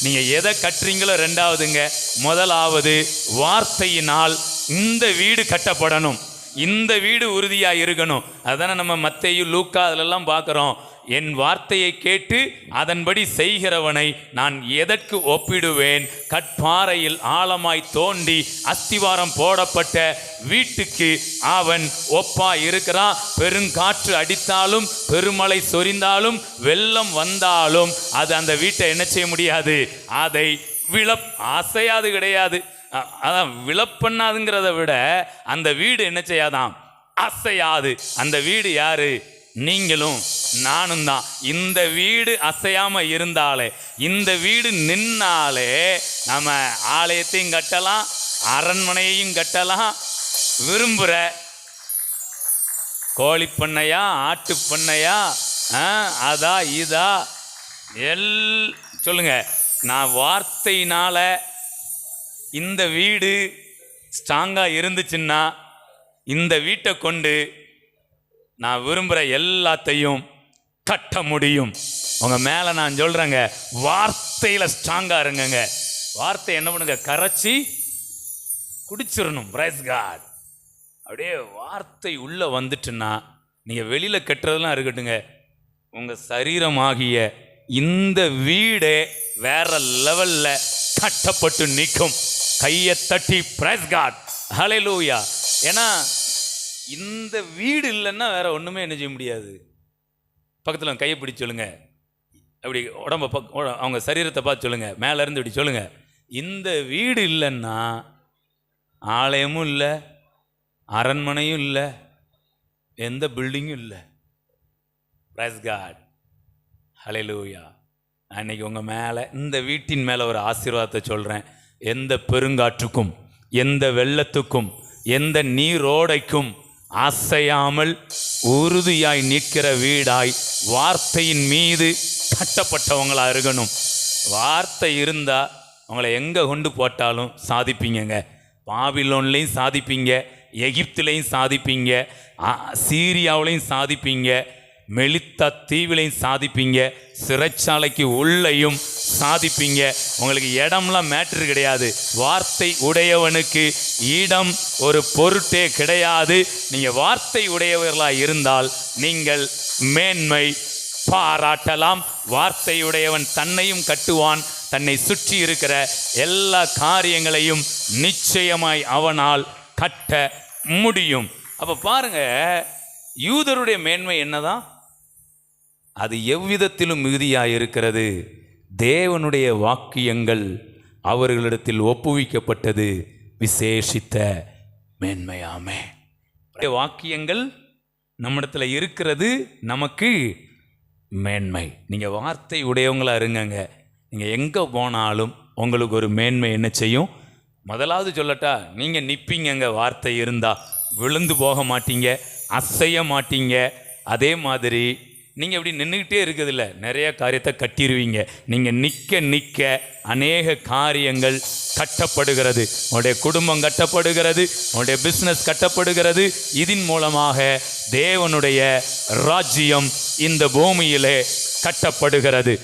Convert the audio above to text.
நீங்கள் எதை கட்டுறீங்களோ ரெண்டாவதுங்க. முதலாவது வார்த்தையினால் இந்த வீடு கட்டப்படணும், இந்த வீடு உறுதியாக இருக்கணும். அதுதானே நம்ம மத்தேயு லூக்கா அதிலெல்லாம் பார்க்குறோம். என் வார்த்தையை கேட்டு அதன்படி செய்கிறவனை நான் எதற்கு ஒப்பிடுவேன்? கற்பாறையில் ஆழமாய் தோண்டி அஸ்திவாரம் போடப்பட்ட வீட்டுக்கு அவன் ஒப்பா இருக்கிறான். பெருங்காற்று அடித்தாலும் பெருமழை சொரிந்தாலும் வெள்ளம் வந்தாலும் அது அந்த வீட்டை என்ன செய்ய முடியாது, அதை அசையாது கிடையாது. அதான் விழப்பண்ணாதுங்கிறத விட அந்த வீடு என்ன செய்யாதான், அசையாது. அந்த வீடு யாரு? நீங்களும் நானும் தான். இந்த வீடு அசையாம இருந்தாலே, இந்த வீடு நின்னாலே நம்ம ஆலயத்தையும் கட்டலாம், அரண்மனையையும் கட்டலாம். விரும்புகிற கோழி பண்ணையா, ஆட்டு பண்ணையா, அதா இதா சொல்லுங்க. நான் வார்த்தையினால இந்த வீடு ஸ்ட்ராங்காக இருந்துச்சுன்னா இந்த வீட்டை கொண்டு நான் விரும்புகிற எல்லாத்தையும் கட்ட முடியும். உங்கள் மேலே நான் சொல்கிறேங்க, வார்த்தையில் ஸ்ட்ராங்காக இருங்கங்க. வார்த்தை என்ன பண்ணுங்க, கரைச்சி குடிச்சிடணும். Price God. அப்படியே வார்த்தை உள்ளே வந்துட்டுன்னா நீங்கள் வெளியில் கட்டுறதெல்லாம் இருக்கட்டுங்க, உங்கள் சரீரமாகிய இந்த வீடே வேற லெவலில் கட்டப்பட்டு நிற்கும். கையை தட்டி பிரைஸ் காட், ஹல்லேலூயா. ஏன்னா இந்த வீடு இல்லைன்னா வேற ஒன்றுமே என்ன செய்ய முடியாது. பக்கத்தில் கையை பிடிச்சி சொல்லுங்க, அப்படி உடம்ப அவங்க சரீரத்தை பார்த்து சொல்லுங்க, மேலேருந்து இப்படி சொல்லுங்க, இந்த வீடு இல்லைன்னா ஆலயமும் இல்லை, அரண்மனையும் இல்லை, எந்த பில்டிங்கும் இல்லை. பிரைஸ் காட், ஹல்லேலூயா. நான் இன்னைக்கு உங்கள் மேலே, இந்த வீட்டின் மேலே ஒரு ஆசீர்வாதத்தை சொல்கிறேன். எந்த பெருங்காற்றுக்கும், எந்த வெள்ளத்துக்கும், எந்த நீரோடைக்கும் அசையாமல் உறுதியாய் நிற்கிற வீடாய் வார்த்தையின் மீது கட்டப்பட்டவங்களாக இருக்கணும். வார்த்தை இருந்தால் உங்களை எங்கே கொண்டு போட்டாலும் சாதிப்பீங்க. பாபிலோன்லேயும் சாதிப்பீங்க, எகிப்திலையும் சாதிப்பீங்க, சீரியாவிலையும் சாதிப்பீங்க, மெலித்தா தீவிலையும் சாதிப்பீங்க, சிறைச்சாலைக்கு உள்ளேயும் சாதிப்பீங்க. உங்களுக்கு இடம்லாம் மேட்ரு கிடையாது. வார்த்தை உடையவனுக்கு இடம் ஒரு பொருட்டே கிடையாது. நீங்கள் வார்த்தை உடையவர்களாக இருந்தால் நீங்கள் மேன்மை பாராட்டலாம். வார்த்தையுடையவன் தன்னையும் கட்டுவான், தன்னை சுற்றி இருக்கிற எல்லா காரியங்களையும் நிச்சயமாய் அவனால் கட்ட முடியும். அப்போ பாருங்க, யூதருடைய மேன்மை என்னதான்? அது எவ்விதத்திலும் மிகுதியாக இருக்கிறது. தேவனுடைய வாக்கியங்கள் அவர்களிடத்தில் ஒப்புவிக்கப்பட்டது விசேஷித்த மேன்மையாமே. வாக்கியங்கள் நம்மிடத்தில் இருக்கிறது நமக்கு மேன்மை. நீங்கள் வார்த்தை உடையவங்களாக இருங்கங்க. நீங்கள் எங்கே போனாலும் உங்களுக்கு ஒரு மேன்மை என்ன செய்யும்? முதலாவது சொல்லட்டா, நீங்கள் நிற்பீங்கங்க. வார்த்தை இருந்தால் விழுந்து போக மாட்டீங்க, அசைய மாட்டீங்க. அதே மாதிரி நீங்கள் இப்படி நின்றுக்கிட்டே இருக்கிறதில்ல, நிறைய காரியத்தை கட்டிடுவீங்க. நீங்கள் நிற்க நிற்க அநேக காரியங்கள் கட்டப்படுகிறது. உங்களுடைய குடும்பம் கட்டப்படுகிறது, உங்களுடைய பிஸ்னஸ் கட்டப்படுகிறது. இதன் மூலமாக தேவனுடைய ராஜ்யம் இந்த பூமியிலே கட்டப்படுகிறது.